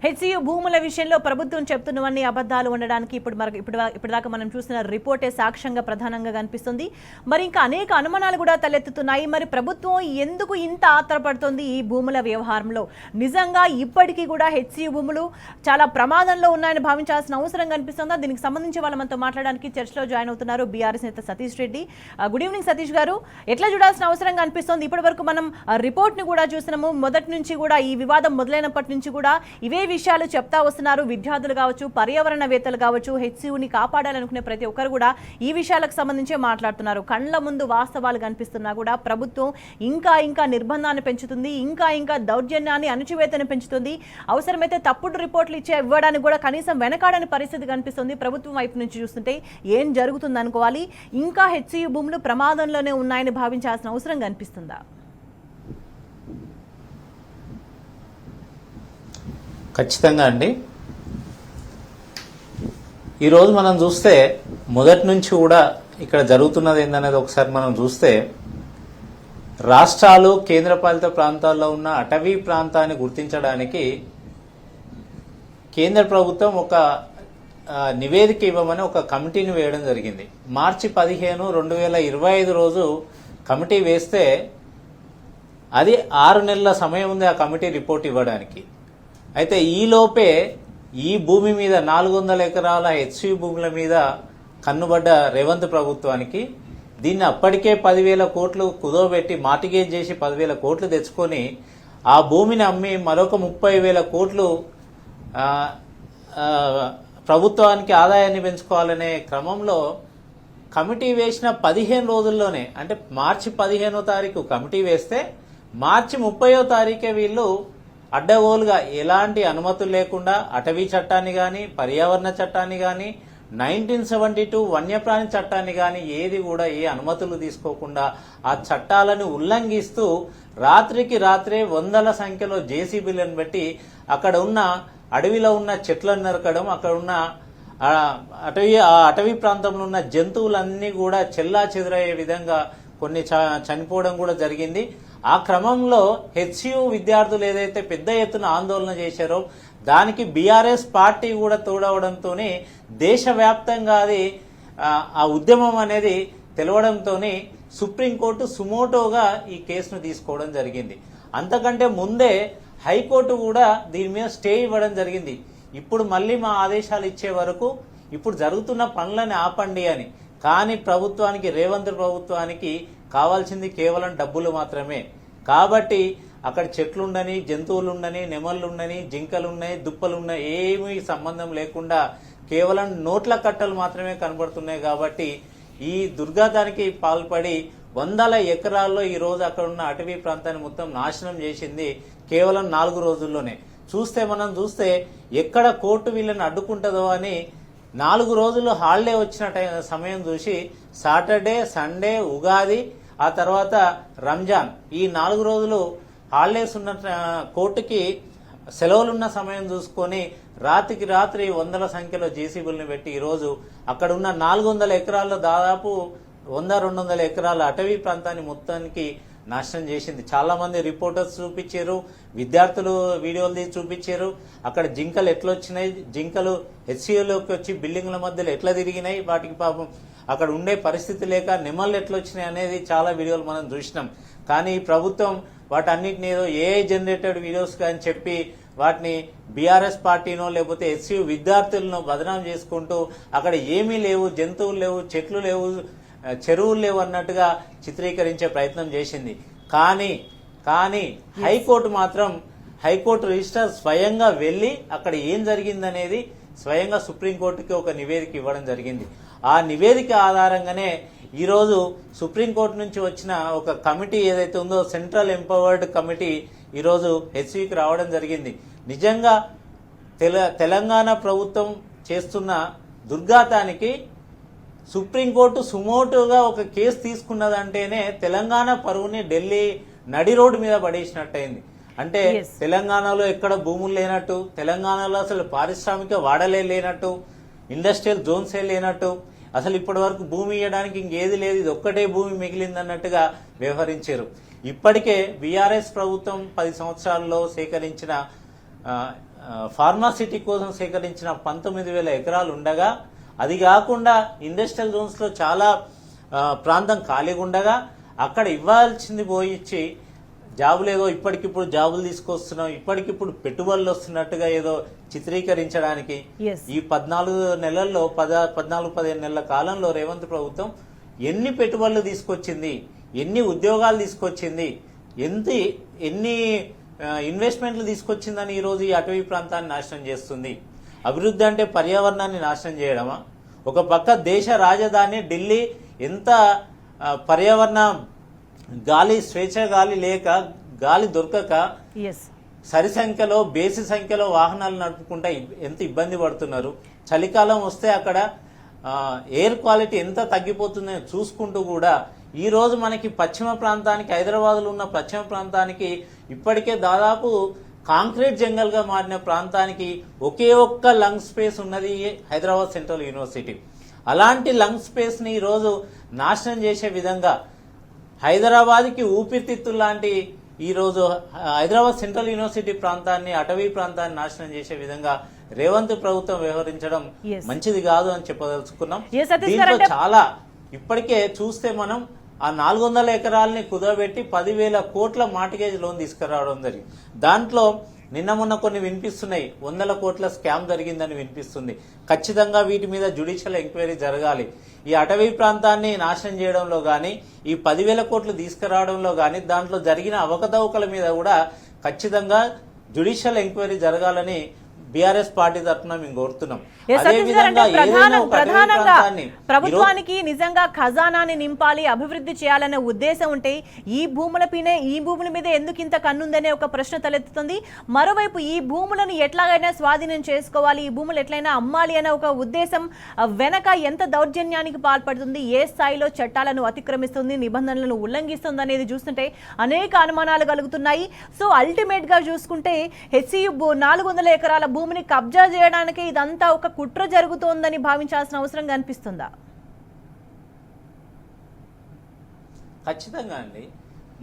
HCU భూముల విషయంలో ప్రభుత్వం చెప్తున్నవన్నీ అబద్ధాలు ఉండడానికి ఇప్పటిదాకా మనం చూసిన రిపోర్టే సాక్ష్యంగా ప్రధానంగా కనిపిస్తుంది. మరి ఇంకా అనేక అనుమానాలు కూడా తలెత్తుతున్నాయి. మరి ప్రభుత్వం ఎందుకు ఇంత ఆత్రపడుతుంది ఈ భూముల వ్యవహారంలో? నిజంగా ఇప్పటికీ కూడా హెచ్సియు భూములు చాలా ప్రమాదంలో ఉన్నాయని భావించాల్సిన అవసరం కనిపిస్తుందా? దీనికి సంబంధించి వాళ్ళు మనతో మాట్లాడడానికి చర్చలో జాయిన్ అవుతున్నారు బీఆర్ఎస్ నేత సతీష్ రెడ్డి. గుడ్ ఈవినింగ్ సతీష్ గారు. ఎట్లా చూడాల్సిన అవసరం కనిపిస్తుంది? ఇప్పటి వరకు మనం రిపోర్ట్ ని కూడా చూసినాము. మొదటి నుంచి కూడా ఈ వివాదం మొదలైనప్పటి నుంచి కూడా ఇవే విషయాలు చెప్తా వస్తున్నారు. విద్యార్థులు కావచ్చు, పర్యావరణవేత్తలు కావచ్చు, హెచ్సియుని కాపాడాలనుకునే ప్రతి ఒక్కరు కూడా ఈ విషయాలకు సంబంధించే మాట్లాడుతున్నారు. కళ్ళ ముందు వాస్తవాలు కనిపిస్తున్నా కూడా ప్రభుత్వం ఇంకా నిర్బంధాన్ని పెంచుతుంది, ఇంకా దౌర్జన్యాన్ని, అణచివేతను పెంచుతుంది. అవసరమైతే తప్పుడు రిపోర్ట్లు ఇవ్వడానికి కూడా కనీసం వెనకాడని పరిస్థితి కనిపిస్తుంది. ప్రభుత్వం వైపు నుంచి చూస్తుంటే ఏం జరుగుతుంది అనుకోవాలి? ఇంకా హెచ్సియు భూములు ప్రమాదంలోనే ఉన్నాయని భావించాల్సిన అవసరం కనిపిస్తుందా? ఖచ్చితంగా అండి. ఈరోజు మనం చూస్తే మొదటి నుంచి కూడా ఇక్కడ జరుగుతున్నది ఏందనేది ఒకసారి మనం చూస్తే, రాష్ట్రాలు కేంద్రపాలిత ప్రాంతాల్లో ఉన్న అటవీ ప్రాంతాన్ని గుర్తించడానికి కేంద్ర ప్రభుత్వం ఒక నివేదిక ఇవ్వమని ఒక కమిటీని వేయడం జరిగింది. మార్చి 15, 2025 రోజు కమిటీ వేస్తే అది 6 నెలల సమయం ఉంది ఆ కమిటీ రిపోర్ట్ ఇవ్వడానికి. అయితే ఈలోపే ఈ భూమి మీద 400 ఎకరాల హెచ్సియు భూముల మీద కన్నుబడ్డ రేవంత్ ప్రభుత్వానికి దీన్ని అప్పటికే 10,000 కోట్లు కుదోబెట్టి మార్టిగేజ్ చేసి 10,000 కోట్లు తెచ్చుకొని ఆ భూమిని అమ్మి మరొక 30,000 కోట్లు ప్రభుత్వానికి ఆదాయాన్ని పెంచుకోవాలనే క్రమంలో కమిటీ వేసిన 15 రోజుల్లోనే, అంటే మార్చి 15వ తారీఖు కమిటీ వేస్తే మార్చి 30వ తారీఖే వీళ్ళు అడ్డగోలుగా ఎలాంటి అనుమతులు లేకుండా అటవీ చట్టాన్ని కానీ, పర్యావరణ చట్టాన్ని కానీ, 1972 వన్యప్రాణి చట్టాన్ని కానీ ఏది కూడా ఏ అనుమతులు తీసుకోకుండా ఆ చట్టాలను ఉల్లంఘిస్తూ రాత్రికి రాత్రే వందల సంఖ్యలో జేసీబీలను పెట్టి అక్కడ ఉన్న అడవిలో ఉన్న చెట్లను నరకడం, అక్కడ ఉన్న అటవీ ప్రాంతంలో ఉన్న జంతువులన్నీ కూడా చెల్లా చెదురయ్యే విధంగా కొన్ని చనిపోవడం కూడా జరిగింది. ఆ క్రమంలో హెచ్సియు విద్యార్థులు ఏదైతే పెద్ద ఎత్తున ఆందోళన చేశారో దానికి బీఆర్ఎస్ పార్టీ కూడా తోడవడంతో దేశవ్యాప్తంగా అది ఆ ఉద్యమం అనేది తెలవడంతో సుప్రీంకోర్టు సుమోటోగా ఈ కేసును తీసుకోవడం జరిగింది. అంతకంటే ముందే హైకోర్టు కూడా దీని మీద స్టే ఇవ్వడం జరిగింది. ఇప్పుడు మళ్ళీ మా ఆదేశాలు ఇచ్చే వరకు ఇప్పుడు జరుగుతున్న పనులని ఆపండి అని. కానీ ప్రభుత్వానికి, రేవంత్ ప్రభుత్వానికి కావాల్సింది కేవలం డబ్బులు మాత్రమే. కాబట్టి అక్కడ చెట్లుండని, జంతువులుండని, నెమళ్ళుండని, జింకలున్నాయి, దుప్పలున్నాయి, ఏమీ సంబంధం లేకుండా కేవలం నోట్ల కట్టలు మాత్రమే కనబడుతున్నాయి. కాబట్టి ఈ దుర్ఘాతానికి పాల్పడి వందల ఎకరాల్లో ఈరోజు అక్కడ ఉన్న అటవీ ప్రాంతాన్ని మొత్తం నాశనం చేసింది కేవలం 4 రోజుల్లోనే. మనం చూస్తే ఎక్కడ కోర్టు వీళ్ళని అడ్డుకుంటుందో అని 4 రోజులు హాలిడే వచ్చిన సమయం చూసి సాటర్డే, సండే, ఉగాది, ఆ తర్వాత రంజాన్, ఈ 4 రోజులు హాలిడేస్ ఉన్న కోర్టుకి సెలవులున్న సమయం చూసుకొని రాత్రికి రాత్రి వందల సంఖ్యలో జేసీబీలను పెట్టి ఈరోజు అక్కడ ఉన్న 400 ఎకరాల్లో దాదాపు 100-200 ఎకరాల అటవీ ప్రాంతాన్ని మొత్తానికి నాశనం చేసింది. చాలా మంది రిపోర్టర్స్ చూపించారు, విద్యార్థులు వీడియోలు తీసి చూపించారు. అక్కడ జింకలు ఎట్లా వచ్చినాయి, జింకలు హెచ్సియులోకి వచ్చి బిల్డింగ్ల మధ్యలో ఎట్లా తిరిగినాయి, వాటికి పాపం అక్కడ ఉండే పరిస్థితి లేక నెమళ్ళు ఎట్లా వచ్చినాయి అనేది చాలా వీడియోలు మనం చూసినాం. కానీ ప్రభుత్వం వాటన్నిటిని ఏదో ఏఐ జనరేటెడ్ వీడియోస్ అని చెప్పి వాటిని బీఆర్ఎస్ పార్టీనో లేకపోతే హెచ్సియు విద్యార్థులను బదనాం చేసుకుంటూ అక్కడ ఏమీ లేవు, జంతువులు లేవు, చెట్లు లేవు, చెరువులు లేవు అన్నట్టుగా చిత్రీకరించే ప్రయత్నం చేసింది. కానీ హైకోర్టు రిజిస్ట్రార్ స్వయంగా వెళ్లి అక్కడ ఏం జరిగిందనేది స్వయంగా సుప్రీంకోర్టుకి ఒక నివేదిక ఇవ్వడం జరిగింది. ఆ నివేదిక ఆధారంగానే ఈరోజు సుప్రీంకోర్టు నుంచి వచ్చిన ఒక కమిటీ ఏదైతే ఉందో, సెంట్రల్ ఎంపవర్డ్ కమిటీ, ఈరోజు హెచ్సియుకి రావడం జరిగింది. నిజంగా తెలంగాణ ప్రభుత్వం చేస్తున్న దుర్ఘాతానికి సుప్రీంకోర్టు సుమోటోగా ఒక కేసు తీసుకున్నదంటేనే తెలంగాణ పరువుని ఢిల్లీ నడి రోడ్డు మీద పడేసినట్టయింది. అంటే తెలంగాణలో ఎక్కడ భూములు లేనట్టు, తెలంగాణలో అసలు పారిశ్రామిక వాడలే లేనట్టు, ఇండస్ట్రియల్ జోన్సే లేనట్టు, అసలు ఇప్పటి వరకు భూమి ఇవ్వడానికి ఇంకేది లేదు, ఇది ఒక్కటే భూమి మిగిలిందన్నట్టుగా వ్యవహరించారు. ఇప్పటికే బీఆర్ఎస్ ప్రభుత్వం 10 సంవత్సరాల్లో సేకరించిన ఫార్మాసిటీ కోసం సేకరించిన 19,000 ఎకరాలు ఉండగా, అది కాకుండా ఇండస్ట్రియల్ జోన్స్ లో చాలా ప్రాంతం ఖాళీగా ఉండగా అక్కడ ఇవ్వాల్సింది పోయిచ్చి జాబులు ఏదో ఇప్పటికిప్పుడు జాబులు తీసుకొస్తున్నాం, ఇప్పటికిప్పుడు పెట్టుబడులు వస్తున్నట్టుగా ఏదో చిత్రీకరించడానికి ఈ 14 నెలల్లో 14-15 నెలల కాలంలో రేవంత్ ప్రభుత్వం ఎన్ని పెట్టుబడులు తీసుకొచ్చింది, ఎన్ని ఉద్యోగాలు తీసుకొచ్చింది, ఎన్ని ఇన్వెస్ట్మెంట్లు తీసుకొచ్చిందని ఈరోజు ఈ అటవీ ప్రాంతాన్ని నాశనం చేస్తుంది. అభివృద్ధి అంటే పర్యావరణాన్ని నాశనం చేయడమా? ఒక పక్క దేశ రాజధాని ఢిల్లీ ఎంత పర్యావరణ గాలి, స్వేచ్ఛ గాలి లేక, గాలి దొరకక సరి సంఖ్యలో బేసి సంఖ్యలో వాహనాలు నడుపుకుంటా ఎంత ఇబ్బంది పడుతున్నారు. చలికాలం వస్తే అక్కడ ఎయిర్ క్వాలిటీ ఎంత తగ్గిపోతుందని చూసుకుంటూ కూడా ఈ రోజు మనకి పశ్చిమ ప్రాంతానికి, హైదరాబాద్లో ఉన్న పశ్చిమ ప్రాంతానికి ఇప్పటికే దాదాపు కాంక్రీట్ జంగల్ గా మారిన ప్రాంతానికి ఒకే ఒక్క లంగ్ స్పేస్ ఉన్నది హైదరాబాద్ సెంట్రల్ యూనివర్సిటీ. అలాంటి లంగ్ స్పేస్ ని ఈరోజు నాశనం చేసే విధంగా హైదరాబాద్కి ఊపిరితిత్తులు లాంటి ఈరోజు హైదరాబాద్ సెంట్రల్ యూనివర్సిటీ ప్రాంతాన్ని, అటవీ ప్రాంతాన్ని నాశనం చేసే విధంగా రేవంత్ ప్రభుత్వం వ్యవహరించడం మంచిది కాదు అని చెప్పదలుచుకున్నాం. దీంట్లో చాలా ఇప్పటికే చూస్తే మనం ఆ 400 ఎకరాలని కుదరబెట్టి 10,000 కోట్ల మార్టిగేజ్ లోన్ తీసుకురావడం జరిగింది. దాంట్లో నిన్న మొన్న కొన్ని వినిపిస్తున్నాయి, 100 కోట్ల స్కామ్ జరిగిందని వినిపిస్తుంది. ఖచ్చితంగా వీటి మీద జ్యుడిషియల్ ఎంక్వైరీ జరగాలి. ఈ అటవీ ప్రాంతాన్ని నాశనం చేయడంలో గాని, ఈ 10,000 కోట్లు తీసుకురావడంలో గాని, దాంట్లో జరిగిన అవకతవకల మీద కూడా ఖచ్చితంగా జ్యుడిషియల్ ఎంక్వైరీ జరగాలని బీఆర్ఎస్ పార్టీ తరఫున మేము కోరుతున్నాం. ప్రధానంగా ప్రభుత్వానికి నిజంగా ఖజానాని నింపాలి, అభివృద్ధి చేయాలనే ఉద్దేశం ఉంటే ఈ భూముల మీద ఎందుకు ఇంత కన్నుందనే ఒక ప్రశ్న తలెత్తుతుంది. మరోవైపు ఈ భూములను ఎట్లాగైనా స్వాధీనం చేసుకోవాలి, ఈ భూములు ఎట్లయినా అమ్మాలి అనే ఒక ఉద్దేశం వెనక ఎంత దౌర్జన్యానికి పాల్పడుతుంది, ఏ స్థాయిలో చట్టాలను అతిక్రమిస్తుంది, నిబంధనలను ఉల్లంఘిస్తుంది అనేది చూస్తుంటే అనేక అనుమానాలు కలుగుతున్నాయి. సో అల్టిమేట్ గా చూసుకుంటే హెచ్సియు 400 ఎకరాల భూమిని కబ్జా చేయడానికి ఇదంతా ఒక కుట్ర జరుగుతోందని భావించాల్సిన అవసరం కనిపిస్తుందా? ఖచ్చితంగా అండి.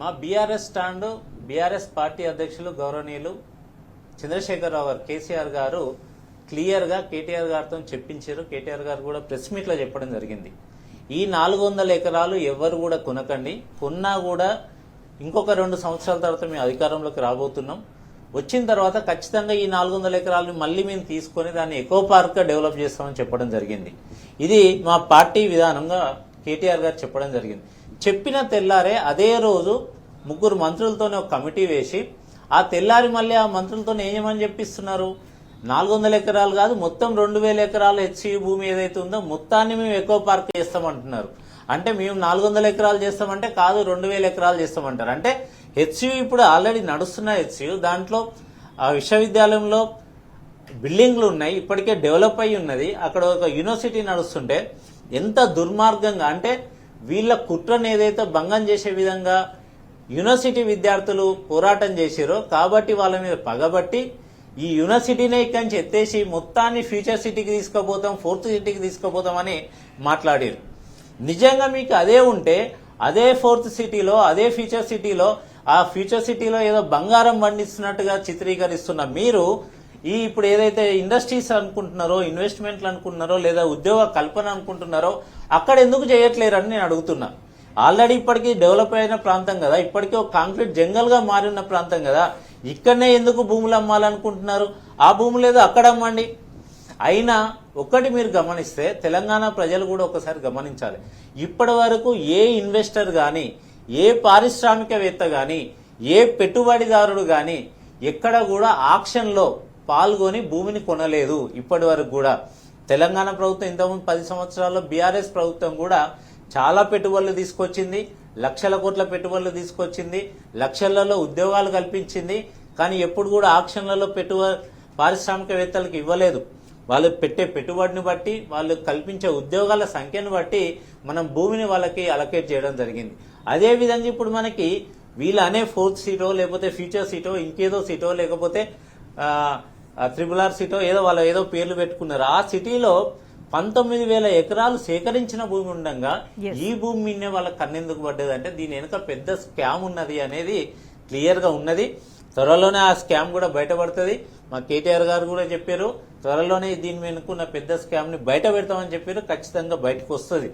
మా బీఆర్ఎస్ స్టాండ్, బీఆర్ఎస్ పార్టీ అధ్యక్షులు గౌరవనీయులు చంద్రశేఖరరావు గారు, కేసీఆర్ గారు క్లియర్ గా కేటీఆర్ గారితో చెప్పించారు. కేటీఆర్ గారు కూడా ప్రెస్ మీట్ లో చెప్పడం జరిగింది. ఈ 400 ఎకరాలు ఎవరు కూడా కొనకండి, కొన్నా కూడా ఇంకొక 2 సంవత్సరాల తర్వాత మేము అధికారంలోకి రాబోతున్నాం, వచ్చిన తర్వాత ఖచ్చితంగా ఈ 400 ఎకరాలను మళ్ళీ మేము తీసుకొని దాన్ని ఎకో పార్క్ గా డెవలప్ చేస్తామని చెప్పడం జరిగింది. ఇది మా పార్టీ విధానంగా కేటీఆర్ గారు చెప్పడం జరిగింది. చెప్పిన తెల్లారే అదే రోజు 3 మంత్రులతోనే ఒక కమిటీ వేసి ఆ తెల్లారి మళ్ళీ ఆ మంత్రులతో ఏం చేయమని చెప్పిస్తున్నారు, 400 ఎకరాలు కాదు మొత్తం 2,000 ఎకరాలు హెచ్సియు భూమి ఏదైతే ఉందో మొత్తాన్ని మేము ఎకో పార్క్ చేస్తామంటున్నారు. అంటే మేము 400 ఎకరాలు చేస్తామంటే కాదు 2,000 ఎకరాలు చేస్తామంటారు. అంటే హెచ్సియు ఇప్పుడు ఆల్రెడీ నడుస్తున్న హెచ్సియు, దాంట్లో ఆ విశ్వవిద్యాలయంలో బిల్డింగ్లు ఉన్నాయి, ఇప్పటికే డెవలప్ అయి ఉన్నది, అక్కడ ఒక యూనివర్సిటీ నడుస్తుంటే ఎంత దుర్మార్గంగా, అంటే వీళ్ళ కుట్రను ఏదైతే భంగం చేసే విధంగా యూనివర్సిటీ విద్యార్థులు పోరాటం చేశారో కాబట్టి వాళ్ళ మీద పగబట్టి ఈ యూనివర్సిటీనే ఇక్కడి నుంచి ఎత్తేసి మొత్తాన్ని ఫ్యూచర్ సిటీకి తీసుకుపోతాం, 4th సిటీకి తీసుకుపోతామని మాట్లాడారు. నిజంగా మీకు అదే ఉంటే అదే 4th సిటీలో, అదే ఫ్యూచర్ సిటీలో, ఆ ఫ్యూచర్ సిటీలో ఏదో బంగారం పండిస్తున్నట్టుగా చిత్రీకరిస్తున్న మీరు ఇప్పుడు ఏదైతే ఇండస్ట్రీస్ అనుకుంటున్నారో, ఇన్వెస్ట్మెంట్లు అనుకుంటున్నారో, లేదా ఉద్యోగ కల్పన అనుకుంటున్నారో అక్కడ ఎందుకు చేయట్లేరని నేను అడుగుతున్నా. ఆల్రెడీ ఇప్పటికీ డెవలప్ అయిన ప్రాంతం కదా, ఇప్పటికీ ఒక కాంక్రీట్ జంగల్ గా మారిన ప్రాంతం కదా, ఇక్కడనే ఎందుకు భూములు అమ్మాలనుకుంటున్నారు? ఆ భూములు ఏదో అక్కడ అమ్మండి. అయినా ఒక్కటి మీరు గమనిస్తే, తెలంగాణ ప్రజలు కూడా ఒకసారి గమనించాలి, ఇప్పటి వరకు ఏ ఇన్వెస్టర్ గాని, ఏ పారిశ్రామికవేత్త గాని, ఏ పెట్టుబడిదారుడు గాని ఎక్కడ కూడా ఆక్షన్లో పాల్గొని భూమిని కొనలేదు ఇప్పటి వరకు కూడా. తెలంగాణ ప్రభుత్వం ఇంతకుముందు 10 సంవత్సరాల్లో బీఆర్ఎస్ ప్రభుత్వం కూడా చాలా పెట్టుబడులు తీసుకొచ్చింది, లక్షల కోట్ల పెట్టుబడులు తీసుకొచ్చింది, లక్షలలో ఉద్యోగాలు కల్పించింది. కానీ ఎప్పుడు కూడా ఆక్షన్లలో పారిశ్రామికవేత్తలకు ఇవ్వలేదు. వాళ్ళు పెట్టే పెట్టుబడిని బట్టి, వాళ్ళు కల్పించే ఉద్యోగాల సంఖ్యను బట్టి మనం భూమిని వాళ్ళకి అలకేట్ చేయడం జరిగింది. అదే విధంగా ఇప్పుడు మనకి వీళ్ళు అనే 4th సీటో, లేకపోతే ఫ్యూచర్ సీటో, ఇంకేదో సీటో, లేకపోతే RRR సీటో, ఏదో పేర్లు పెట్టుకున్నారు. ఆ సిటీలో 19,000 ఎకరాలు సేకరించిన భూమి ఉండగా ఈ భూమి మీదనే వాళ్ళకి కన్నెందుకు పడ్డది అంటే దీని వెనుక పెద్ద స్కామ్ ఉన్నది అనేది క్లియర్ గా ఉన్నది. త్వరలోనే ఆ స్కామ్ కూడా బయటపడుతుంది. మా కేటీఆర్ గారు కూడా చెప్పారు, త్వరలోనే దీని వెనుకున్న పెద్ద స్కామ్ ని బయట పెడతామని చెప్పారు. ఖచ్చితంగా బయటకు వస్తుంది.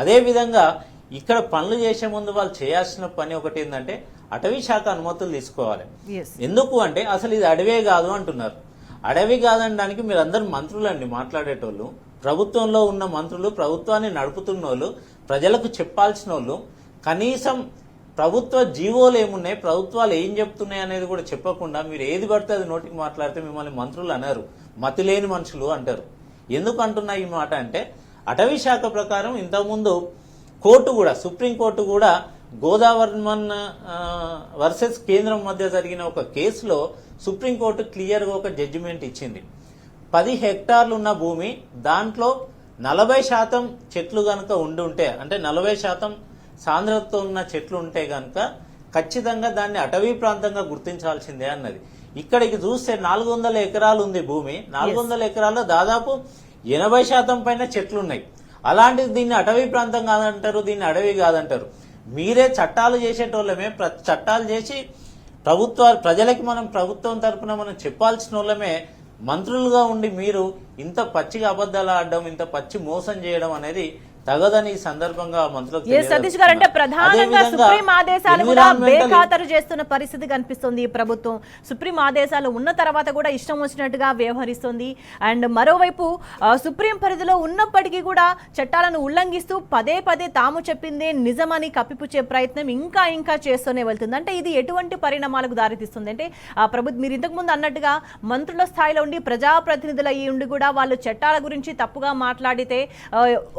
అదే విధంగా ఇక్కడ పనులు చేసే ముందు వాళ్ళు చేయాల్సిన పని ఒకటి ఏంటంటే అటవీ శాఖ అనుమతులు తీసుకోవాలి. ఎందుకు అంటే అసలు ఇది అడవే కాదు అంటున్నారు. అడవి కాదనడానికి మీరు అందరు మంత్రులండి మాట్లాడేటోళ్ళు, ప్రభుత్వంలో ఉన్న మంత్రులు, ప్రభుత్వాన్ని నడుపుతున్న వాళ్ళు, ప్రజలకు చెప్పాల్సిన వాళ్ళు. కనీసం ప్రభుత్వ జీవోలు ఏమున్నాయి, ప్రభుత్వాలు ఏం చెప్తున్నాయి అనేది కూడా చెప్పకుండా మీరు ఏది పడితే అది నోటికి మాట్లాడితే మిమ్మల్ని మంత్రులు అన్నారు, మతి లేని మనుషులు అంటారు. ఎందుకు అంటున్నా ఈ మాట అంటే అటవీ శాఖ ప్రకారం ఇంతకుముందు కోర్టు కూడా, సుప్రీంకోర్టు కూడా గోదావరిమన్ వర్సెస్ కేంద్రం మధ్య జరిగిన ఒక కేసులో సుప్రీంకోర్టు క్లియర్గా ఒక జడ్జిమెంట్ ఇచ్చింది. 10 హెక్టార్లు ఉన్న భూమి, దాంట్లో 40% చెట్లు గనక ఉంటే, అంటే 40% సాంద్రతతో ఉన్న చెట్లు ఉంటే గనక ఖచ్చితంగా దాన్ని అటవీ ప్రాంతంగా గుర్తించాల్సిందే అన్నది. ఇక్కడికి చూస్తే 400 ఎకరాలు ఉంది భూమి, 400 ఎకరాల్లో దాదాపు 80% పైన చెట్లున్నాయి. అలాంటిది దీన్ని అటవీ ప్రాంతం కాదంటారు, దీన్ని అడవి కాదంటారు. మీరే చట్టాలు చేసేటోళ్ళమే, చట్టాలు చేసి ప్రజలకి మనం ప్రభుత్వం తరఫున మనం చెప్పాల్సిన వాళ్ళమే మంత్రులుగా ఉండి మీరు ఇంత పచ్చిగా అబద్ధాలు ఆడడం, ఇంత పచ్చి మోసం చేయడం అనేది తగదని ఈ సందర్భంగా మంత్రులకు సతీష్ గారు అంటే ప్రధానంగా సుప్రీం ఆదేశాలు కూడా బేఖాతరు చేస్తున్న పరిస్థితి కనిపిస్తుంది. ప్రభుత్వం సుప్రీం ఆదేశాలు ఉన్న తర్వాత కూడా ఇష్టం వచ్చినట్టుగా వ్యవహరిస్తుంది. అండ్ మరోవైపు సుప్రీం పరిధిలో ఉన్నప్పటికీ కూడా చట్టాలను ఉల్లంఘిస్తూ పదే తాము చెప్పిందే నిజమని కప్పిపుచ్చే ప్రయత్నం ఇంకా చేస్తూనే వెళ్తుంది. అంటే ఇది ఎటువంటి పరిణామాలకు దారితీస్తుంది అంటే ప్రభుత్వం మీరు ఇంతకు ముందు అన్నట్టుగా మంత్రుల స్థాయిలో ఉండి ప్రజాప్రతినిధులు అయ్యి ఉండి కూడా వాళ్ళు చట్టాల గురించి తప్పుగా మాట్లాడితే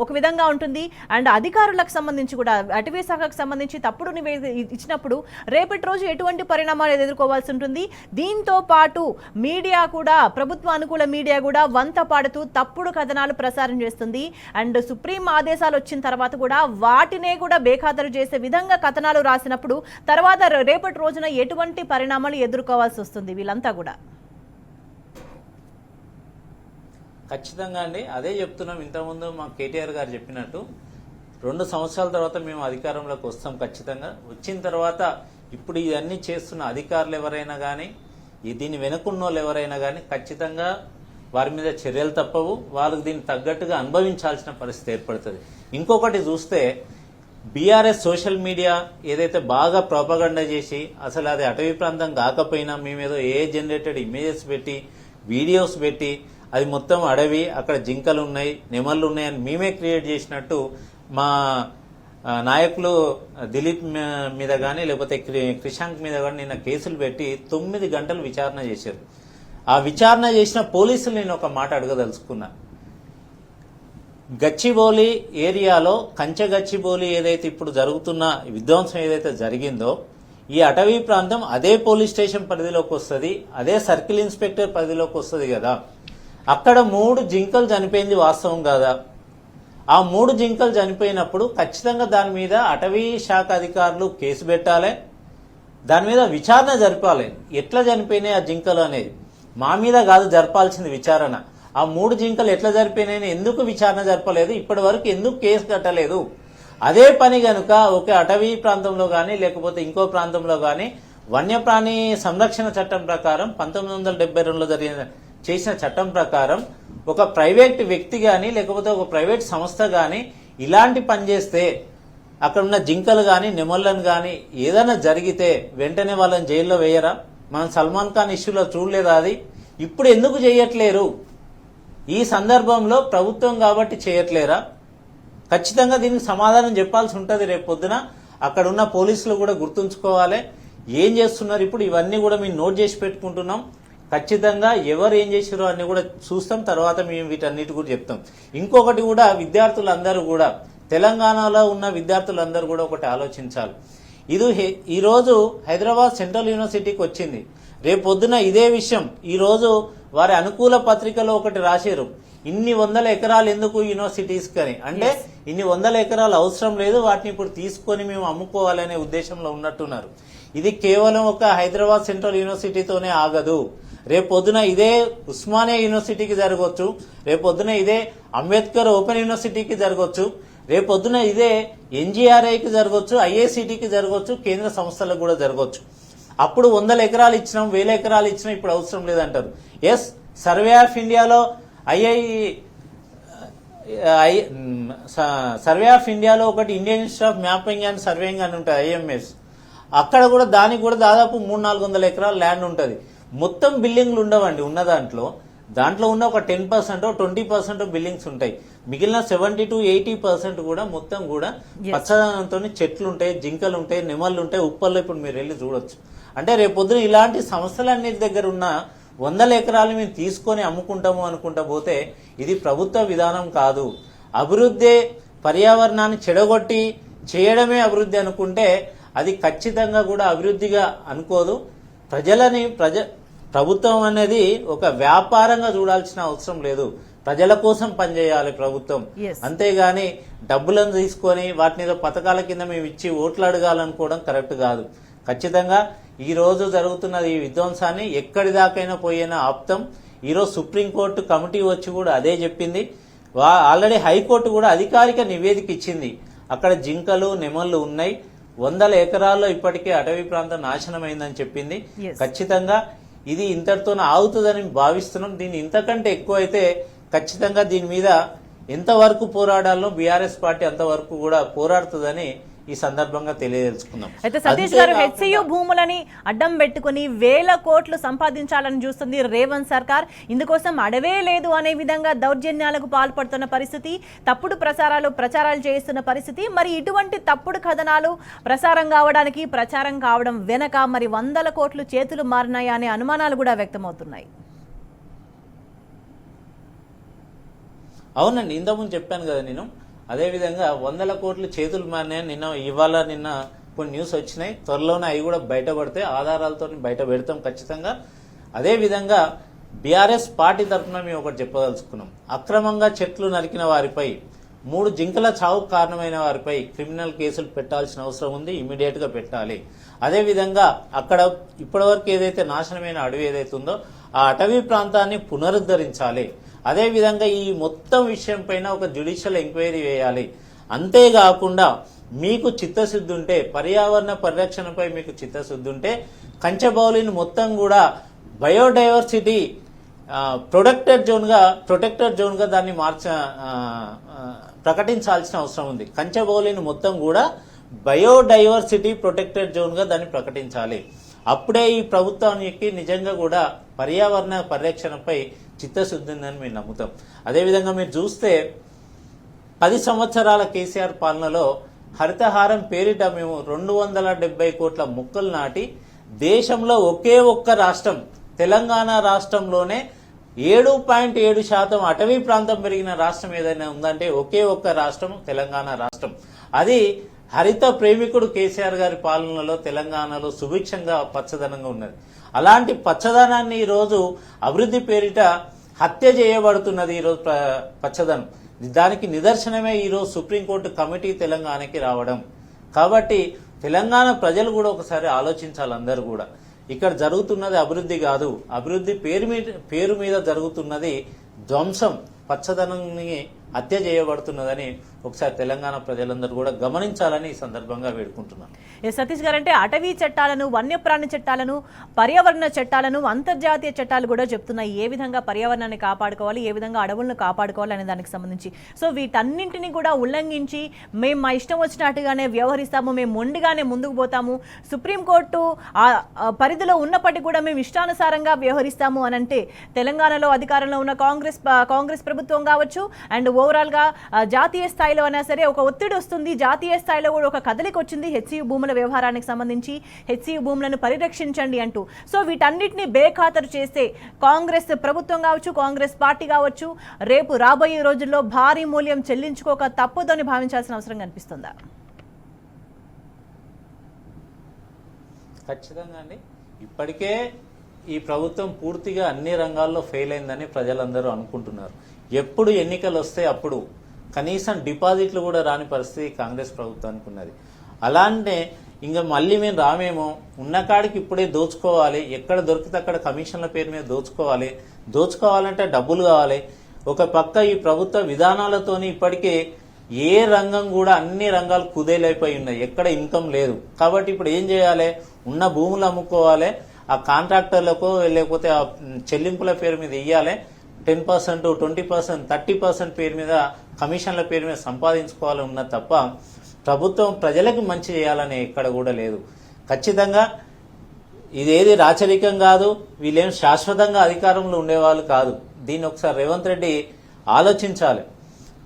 ఒక విధంగా ఉంటుంది. అండ్ అధికారులకు సంబంధించి కూడా అటవీ శాఖకు సంబంధించి తప్పుడు నివేదిక ఇచ్చినప్పుడు రేపటి రోజు ఎటువంటి పరిణామాలు ఎదుర్కోవాల్సి ఉంటుంది. దీంతో పాటు మీడియా కూడా, ప్రభుత్వ అనుకూల మీడియా కూడా వంత పాడుతూ తప్పుడు కథనాలు ప్రసారం చేస్తుంది. అండ్ సుప్రీం ఆదేశాలు వచ్చిన తర్వాత కూడా వాటినే కూడా బేఖాతరు చేసే విధంగా కథనాలు రాసినప్పుడు తర్వాత రేపటి రోజున ఎటువంటి పరిణామాలు ఎదుర్కోవాల్సి వస్తుంది వీళ్ళంతా కూడా? ఖచ్చితంగా అండి, అదే చెప్తున్నాం. ఇంతకుముందు మా కేటీఆర్ గారు చెప్పినట్టు 2 సంవత్సరాల తర్వాత మేము అధికారంలోకి వస్తాం. ఖచ్చితంగా వచ్చిన తర్వాత ఇప్పుడు ఇవన్నీ చేస్తున్న అధికారులు ఎవరైనా కానీ, దీన్ని వెనుకున్న వాళ్ళు ఎవరైనా కానీ ఖచ్చితంగా వారి మీద చర్యలు తప్పవు. వాళ్ళకి దీన్ని తగ్గట్టుగా అనుభవించాల్సిన పరిస్థితి ఏర్పడుతుంది. ఇంకొకటి చూస్తే బీఆర్ఎస్ సోషల్ మీడియా ఏదైతే బాగా ప్రోపగండా చేసి అసలు అది అటవీ ప్రాంతం కాకపోయినా మేమేదో జనరేటెడ్ ఇమేజెస్ పెట్టి, వీడియోస్ పెట్టి అది మొత్తం అడవి, అక్కడ జింకలు ఉన్నాయి, నెమళ్ళు ఉన్నాయి అని మేమే క్రియేట్ చేసినట్టు మా నాయకులు దిలీప్ మీద కానీ లేకపోతే క్రిషాంక్ మీద కానీ నిన్న కేసులు పెట్టి 9 గంటలు విచారణ చేశారు. ఆ విచారణ చేసిన పోలీసులు నేను ఒక మాట అడగదలుచుకున్నా. గచ్చిబౌలి ఏరియాలో కంచె గచ్చిబౌలి ఏదైతే ఇప్పుడు జరుగుతున్న విధ్వంసం ఏదైతే జరిగిందో ఈ అటవీ ప్రాంతం అదే పోలీస్ స్టేషన్ పరిధిలోకి వస్తుంది, అదే సర్కిల్ ఇన్స్పెక్టర్ పరిధిలోకి వస్తుంది కదా. అక్కడ 3 జింకలు చనిపోయింది వాస్తవం కాదా? ఆ 3 జింకలు చనిపోయినప్పుడు ఖచ్చితంగా దాని మీద అటవీ శాఖ అధికారులు కేసు పెట్టాలి, దాని మీద విచారణ జరపాలి. ఎట్లా చనిపోయినాయి ఆ జింకలు అనేది మా మీద కాదు జరపాల్సింది విచారణ. ఆ 3 జింకలు ఎట్లా చనిపోయినాయని ఎందుకు విచారణ జరపలేదు, ఇప్పటి వరకు ఎందుకు కేసు కట్టలేదు? అదే పని గనుక ఒక అటవీ ప్రాంతంలో కానీ లేకపోతే ఇంకో ప్రాంతంలో కానీ వన్యప్రాణి సంరక్షణ చట్టం ప్రకారం 1972లో చేసిన చట్టం ప్రకారం ఒక ప్రైవేట్ వ్యక్తి కానీ లేకపోతే ఒక ప్రైవేట్ సంస్థ కానీ ఇలాంటి పని చేస్తే అక్కడ ఉన్న జింకలు కానీ నెమళ్ళను కానీ ఏదైనా జరిగితే వెంటనే వాళ్ళని జైల్లో వేయరా? మనం సల్మాన్ ఖాన్ ఇష్యూలో చూడలేదా అది? ఇప్పుడు ఎందుకు చేయట్లేరు? ఈ సందర్భంలో ప్రభుత్వం కాబట్టి చేయట్లేరా? ఖచ్చితంగా దీనికి సమాధానం చెప్పాల్సి ఉంటుంది. రేపు పొద్దున అక్కడ ఉన్న పోలీసులు కూడా గుర్తుంచుకోవాలి ఏం చేస్తున్నారు. ఇప్పుడు ఇవన్నీ కూడా మేము నోట్ చేసి పెట్టుకుంటున్నాం. ఖచ్చితంగా ఎవరు ఏం చేసారో అన్ని కూడా చూస్తాం, తర్వాత మేము వీటన్నిటి కూడా చెప్తాం. ఇంకొకటి కూడా విద్యార్థులందరూ కూడా, తెలంగాణలో ఉన్న విద్యార్థులందరూ కూడా ఒకటి ఆలోచించాలి. ఈరోజు హైదరాబాద్ సెంట్రల్ యూనివర్సిటీకి వచ్చింది, రేపు పొద్దున ఇదే విషయం ఈరోజు వారి అనుకూల పత్రికలో ఒకటి రాశారు, ఇన్ని 100 ఎకరాలు ఎందుకు యూనివర్సిటీస్ కని. అంటే ఇన్ని 100 ఎకరాలు అవసరం లేదు, వాటిని ఇప్పుడు తీసుకొని మేము అమ్ముకోవాలనే ఉద్దేశంలో ఉన్నట్టున్నారు. ఇది కేవలం ఒక హైదరాబాద్ సెంట్రల్ యూనివర్సిటీతోనే ఆగదు. రేపొద్దున ఇదే ఉస్మానియా యూనివర్సిటీకి జరగవచ్చు, రేపొద్దున ఇదే అంబేద్కర్ ఓపెన్ యూనివర్సిటీకి జరగవచ్చు, రేపొద్దున ఇదే ఎన్జీఆర్ఐకి జరగవచ్చు, ఐఐసిటికి జరగవచ్చు, కేంద్ర సంస్థలకు కూడా జరగవచ్చు. అప్పుడు 100 ఎకరాలు ఇచ్చినాం, 1000 ఎకరాలు ఇచ్చినా ఇప్పుడు అవసరం లేదంటారు. ఎస్, సర్వే ఆఫ్ ఇండియాలో సర్వే ఆఫ్ ఇండియాలో ఒకటి Indian institute of mapping and surveying అని ఉంటుంది, IMS. అక్కడ కూడా దానికి కూడా దాదాపు 300-400 ఎకరాల ల్యాండ్ ఉంటుంది. మొత్తం బిల్డింగ్లు ఉండవండి ఉన్న దాంట్లో ఉన్న ఒక 10% 20% బిల్డింగ్స్ ఉంటాయి. మిగిలిన 70-80% కూడా మొత్తం కూడా పచ్చదనంతో చెట్లు ఉంటాయి, జింకలు ఉంటాయి, నెమళ్ళు ఉంటాయి. ఉప్పల్లో ఇప్పుడు మీరు వెళ్ళి చూడొచ్చు. అంటే రేపొద్దున ఇలాంటి సంస్థలన్నిటి దగ్గర ఉన్న 100 ఎకరాలు మేము తీసుకొని అమ్ముకుంటాము అనుకుంటా పోతే ఇది ప్రభుత్వ విధానం కాదు. అభివృద్ధి పర్యావరణాన్ని చెడగొట్టి చేయడమే అభివృద్ధి అనుకుంటే అది ఖచ్చితంగా కూడా అభివృద్ధిగా అనుకోదు. ప్రభుత్వం అనేది ఒక వ్యాపారంగా చూడాల్సిన అవసరం లేదు. ప్రజల కోసం పనిచేయాలి ప్రభుత్వం. అంతేగాని డబ్బులను తీసుకొని వాటిని ఏదో పథకాల కింద మేము ఇచ్చి ఓట్లు అడగాలనుకోవడం కరెక్ట్ కాదు. ఖచ్చితంగా ఈ రోజు జరుగుతున్న ఈ విధ్వంసాన్ని ఎక్కడి దాకైనా పోయినా ఆప్తం. ఈరోజు సుప్రీంకోర్టు కమిటీ వచ్చి కూడా అదే చెప్పింది. ఆల్రెడీ హైకోర్టు కూడా అధికారిక నివేదిక ఇచ్చింది. అక్కడ జింకలు నెమళ్ళు ఉన్నాయి. 100 ఎకరాల్లో ఇప్పటికే అటవీ ప్రాంతం నాశనమైందని చెప్పింది. ఖచ్చితంగా ఇది ఇంతటితోనే ఆగుతుందని భావిస్తున్నాం. దీన్ని ఇంతకంటే ఎక్కువ అయితే ఖచ్చితంగా దీని మీద ఎంతవరకు పోరాడాలో బీఆర్ఎస్ పార్టీ అంతవరకు కూడా పోరాడుతుందని ఈ సందర్భంగా తెలియజేసుకున్నాం. అయితే సతీష్ గారు, హెచ్సియు భూములని అడ్డం పెట్టుకుని 1000 కోట్లు సంపాదించాలని చూస్తుంది రేవంత్ సర్కార్. ఇందుకోసం అడవే లేదు అనే విధంగా దౌర్జన్యాలకు పాల్పడుతున్న పరిస్థితి, తప్పుడు ప్రచారాలు చేస్తున్న పరిస్థితి. మరి ఇటువంటి తప్పుడు కథనాలు ప్రచారం కావడం వెనక మరి 100 కోట్లు చేతులు మారినాయా అనే అనుమానాలు కూడా వ్యక్తమవుతున్నాయి. అవునండి, ఇంతకుముందు చెప్పాను కదా నేను. అదేవిధంగా 100 కోట్లు చేతులు మారినాయని నిన్న కొన్ని న్యూస్ వచ్చినాయి. త్వరలోనే అవి కూడా బయటపడితే ఆధారాలతో బయట పెడతాం ఖచ్చితంగా. అదేవిధంగా బీఆర్ఎస్ పార్టీ తరఫున మేము ఒకటి చెప్పదలుచుకున్నాం. అక్రమంగా చెట్లు నరికిన వారిపై, 3 జింకల చావుకు కారణమైన వారిపై క్రిమినల్ కేసులు పెట్టాల్సిన అవసరం ఉంది. ఇమీడియట్ గా పెట్టాలి. అదేవిధంగా అక్కడ ఇప్పటివరకు ఏదైతే నాశనమైన అడవి ఏదైతే ఉందో ఆ అటవీ ప్రాంతాన్ని పునరుద్ధరించాలి. అదేవిధంగా ఈ మొత్తం విషయం పైన ఒక జ్యుడిషియల్ ఎంక్వైరీ వేయాలి. అంతేకాకుండా మీకు చిత్తశుద్ధి ఉంటే, పర్యావరణ పరిరక్షణపై మీకు చిత్తశుద్ధి ఉంటే కంచబౌలిని మొత్తం కూడా బయోడైవర్సిటీ ప్రొటెక్టెడ్ జోన్ గా దాన్ని ప్రకటించాల్సిన అవసరం ఉంది. కంచబౌలిని మొత్తం కూడా బయోడైవర్సిటీ ప్రొటెక్టెడ్ జోన్ గా దాన్ని ప్రకటించాలి. అప్పుడే ఈ ప్రభుత్వానికి నిజంగా కూడా పర్యావరణ పరిరక్షణపై చిత్తశుద్ధి ఉందని మేము నమ్ముతాం. అదేవిధంగా మీరు చూస్తే 10 సంవత్సరాల కేసీఆర్ పాలనలో హరితహారం పేరిట మేము 270 కోట్ల మొక్కలు నాటి దేశంలో ఒకే ఒక్క రాష్ట్రం తెలంగాణ రాష్ట్రంలోనే 7.7% అటవీ ప్రాంతం పెరిగిన రాష్ట్రం ఏదైనా ఉందంటే ఒకే ఒక్క రాష్ట్రం తెలంగాణ రాష్ట్రం. అది హరిత ప్రేమికుడు కేసీఆర్ గారి పాలనలో తెలంగాణలో సుభిక్షంగా పచ్చదనంగా ఉన్నది. అలాంటి పచ్చదనాన్ని ఈరోజు అభివృద్ధి పేరిట హత్య చేయబడుతున్నది. ఈరోజు పచ్చదనం దానికి నిదర్శనమే ఈరోజు సుప్రీంకోర్టు కమిటీ తెలంగాణకి రావడం. కాబట్టి తెలంగాణ ప్రజలు కూడా ఒకసారి ఆలోచించాలి. అందరూ కూడా ఇక్కడ జరుగుతున్నది అభివృద్ధి కాదు, అభివృద్ధి పేరు మీద జరుగుతున్నది ధ్వంసం, పచ్చదనాన్ని హత్య చేయబడుతున్నదని ఒకసారి తెలంగాణ ప్రజలందరూ కూడా గమనించాలని ఈ సందర్భంగా వేడుకుంటున్నాను. సతీష్ గారు, అంటే అటవీ చట్టాలను, వన్యప్రాణి చట్టాలను, పర్యావరణ చట్టాలను, అంతర్జాతీయ చట్టాలు కూడా చెప్తున్నాయి ఏ విధంగా పర్యావరణాన్ని కాపాడుకోవాలి, ఏ విధంగా అడవులను కాపాడుకోవాలి అనే దానికి సంబంధించి. సో వీటన్నింటినీ కూడా ఉల్లంఘించి మేము మా ఇష్టం వచ్చినట్టుగానే వ్యవహరిస్తాము, మేము మొండిగానే ముందుకు పోతాము, సుప్రీంకోర్టు పరిధిలో ఉన్నప్పటికీ కూడా మేము ఇష్టానుసారంగా వ్యవహరిస్తాము అని అంటే తెలంగాణలో అధికారంలో ఉన్న కాంగ్రెస్ ప్రభుత్వం కావచ్చు అండ్ ఓవరాల్ గా జాతీయ స్థాయిలో అయినా సరే ఒక ఒత్తిడి వస్తుంది. జాతీయ స్థాయిలో కూడా ఒక కదలిక వచ్చింది హెచ్సియు భూముల వ్యవహారానికి సంబంధించి, హెచ్సియు భూములను పరిరక్షించండి అంటూ. సో వీటన్నిటిని బేఖాతరు చేస్తే కాంగ్రెస్ ప్రభుత్వం కావచ్చు, కాంగ్రెస్ పార్టీ కావచ్చు రేపు రాబోయే రోజుల్లో భారీ మూల్యం చెల్లించుకోక తప్పదని భావించాల్సిన అవసరం కనిపిస్తుందా? ఖచ్చితంగా అండి. ఇప్పటికే ఈ ప్రభుత్వం పూర్తిగా అన్ని రంగాల్లో ఫెయిల్ అయిందని ప్రజలందరూ అనుకుంటున్నారు. ఎప్పుడు ఎన్నికలు వస్తే అప్పుడు కనీసం డిపాజిట్లు కూడా రాని పరిస్థితి కాంగ్రెస్ ప్రభుత్వానికి ఉన్నది. అలాంటే ఇంకా మళ్ళీ మేము రామేమో, ఉన్న కాడికి ఇప్పుడే దోచుకోవాలి, ఎక్కడ దొరికితే అక్కడ కమిషన్ల పేరు మీద దోచుకోవాలంటే డబ్బులు కావాలి. ఒక పక్క ఈ ప్రభుత్వ విధానాలతోని ఇప్పటికే ఏ రంగం కూడా అన్ని రంగాలు కుదేలైపోయి ఉన్నాయి, ఎక్కడ ఇన్కమ్ లేదు. కాబట్టి ఇప్పుడు ఏం చేయాలి, ఉన్న భూములు అమ్ముకోవాలి, ఆ కాంట్రాక్టర్లకు లేకపోతే ఆ చెల్లింపుల పేరు మీద ఇయ్యాలి. 10%, 20%, 30% పేరు మీద కమిషన్ల పేరు మీద సంపాదించుకోవాలి ఉన్నది తప్ప ప్రభుత్వం ప్రజలకు మంచి చేయాలని ఎక్కడ కూడా లేదు. ఖచ్చితంగా ఇదేది రాచరికం కాదు, వీళ్ళేం శాశ్వతంగా అధికారంలో ఉండేవాళ్ళు కాదు. దీన్ని ఒకసారి రేవంత్ రెడ్డి ఆలోచించాలి.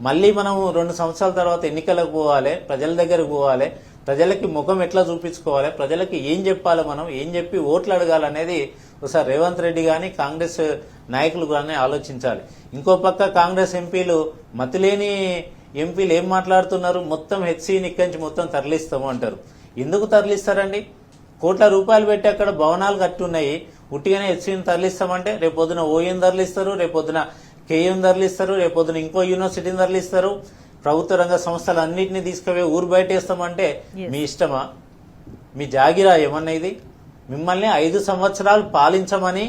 మళ్ళీ మనం 2 సంవత్సరాల తర్వాత ఎన్నికలకు పోవాలి, ప్రజల దగ్గరకు పోవాలి, ప్రజలకి ముఖం ఎట్లా చూపించుకోవాలి, ప్రజలకి ఏం చెప్పాలి, మనం ఏం చెప్పి ఓట్లు అడగాలనేది ఒకసారి రేవంత్ రెడ్డి కానీ కాంగ్రెస్ నాయకులు కానీ ఆలోచించాలి. ఇంకో పక్క కాంగ్రెస్ ఎంపీలు మతిలేని ఎంపీలు ఏం మాట్లాడుతున్నారు, మొత్తం హెచ్సీని ఇక్కడి నుంచి మొత్తం తరలిస్తాము అంటారు. ఎందుకు తరలిస్తారండి? కోట్ల రూపాయలు పెట్టి అక్కడ భవనాలు కట్టున్నాయి, ఉట్టిగానే హెచ్సీని తరలిస్తామంటే రేపొద్దున ఓఎన్ తరలిస్తారు, రేపొద్దున కేఎం తరలిస్తారు, రేపొద్దున ఇంకో యూనివర్సిటీని తరలిస్తారు. ప్రభుత్వ రంగ సంస్థలు అన్నింటినీ తీసుకుపోయి ఊరు బయటేస్తామంటే మీ ఇష్టమా? మీ జాగిరా ఏమన్నా ఇది? మిమ్మల్ని 5 సంవత్సరాలు పాలించమని,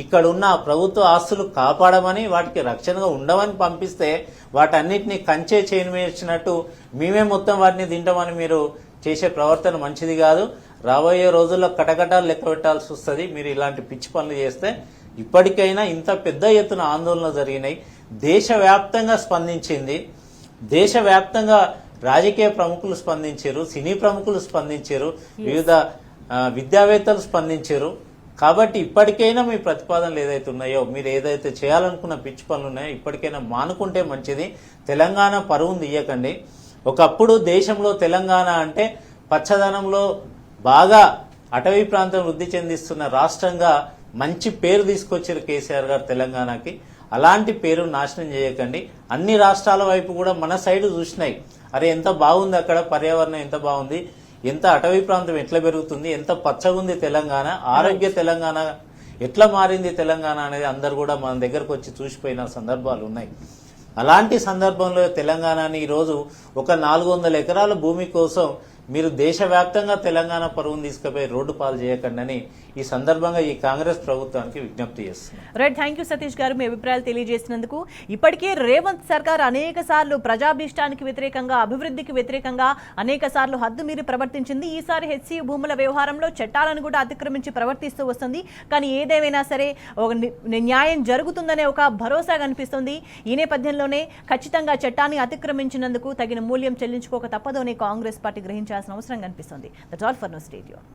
ఇక్కడున్న ప్రభుత్వ ఆస్తులు కాపాడమని, వాటికి రక్షణగా ఉండవని పంపిస్తే వాటన్నిటిని కంచే చేసినట్టు మేమే మొత్తం వాటిని తింటామని మీరు చేసే ప్రవర్తన మంచిది కాదు. రాబోయే రోజుల్లో కటకటాలు లెక్క పెట్టాల్సి వస్తుంది మీరు ఇలాంటి పిచ్చి పనులు చేస్తే. ఇప్పటికైనా ఇంత పెద్ద ఎత్తున ఆందోళనలు జరిగినాయి, దేశవ్యాప్తంగా స్పందించింది, దేశవ్యాప్తంగా రాజకీయ ప్రముఖులు స్పందించారు, సినీ ప్రముఖులు స్పందించారు, వివిధ విద్యావేత్తలు స్పందించారు. కాబట్టి ఇప్పటికైనా మీ ప్రతిపాదనలు ఏదైతే ఉన్నాయో, మీరు ఏదైతే చేయాలనుకున్న పిచ్చి పనులు ఉన్నాయో ఇప్పటికైనా మానుకుంటే మంచిది. తెలంగాణ పరువును తీయకండి. ఒకప్పుడు దేశంలో తెలంగాణ అంటే పచ్చదనంలో బాగా అటవీ ప్రాంతం వృద్ధి చెందిస్తున్న రాష్ట్రంగా మంచి పేరు తీసుకొచ్చారు కేసీఆర్ గారు తెలంగాణకి. అలాంటి పేరు నాశనం చేయకండి. అన్ని రాష్ట్రాల వైపు కూడా మన సైడ్ చూసినాయి, అరే ఎంత బాగుంది అక్కడ పర్యావరణం, ఎంత బాగుంది, ఎంత అటవీ ప్రాంతం ఎట్లా పెరుగుతుంది, ఎంత పచ్చగా ఉంది తెలంగాణ, ఆరోగ్య తెలంగాణ ఎట్లా మారింది తెలంగాణ అనేది అందరు కూడా మన దగ్గరకు వచ్చి చూసిపోయిన సందర్భాలు ఉన్నాయి. అలాంటి సందర్భంలో తెలంగాణని ఈరోజు ఒక 400 ఎకరాల భూమి కోసం మీరు దేశవ్యాప్తంగా తెలంగాణ పరువును తీసుకుపోయి రోడ్డు పాలు చేయకండి అని ఈ సందర్భంగా ఈ కాంగ్రెస్ ప్రభుత్వానికి విజ్ఞప్తి చేస్తున్నారు. రైట్, థ్యాంక్ యూ సతీష్ గారు మీ అభిప్రాయాలు తెలియజేసినందుకు. ఇప్పటికే రేవంత్ సర్కార్ అనేక సార్లు ప్రజాభీష్టానికి వ్యతిరేకంగా, అభివృద్ధికి వ్యతిరేకంగా అనేక సార్లు హద్దు మీరి ప్రవర్తించింది. ఈసారి హెచ్సీ భూముల వ్యవహారంలో చట్టాలను కూడా అతిక్రమించి ప్రవర్తిస్తూ వస్తుంది. కానీ ఏదేమైనా సరే ఒక న్యాయం జరుగుతుందనే ఒక భరోసా కనిపిస్తుంది. ఈ నేపథ్యంలోనే ఖచ్చితంగా చట్టాన్ని అతిక్రమించినందుకు తగిన మూల్యం చెల్లించుకోక తప్పదు అని కాంగ్రెస్ పార్టీ గ్రహించాల్సిన అవసరం కనిపిస్తుంది. That's all for now. Stay tuned.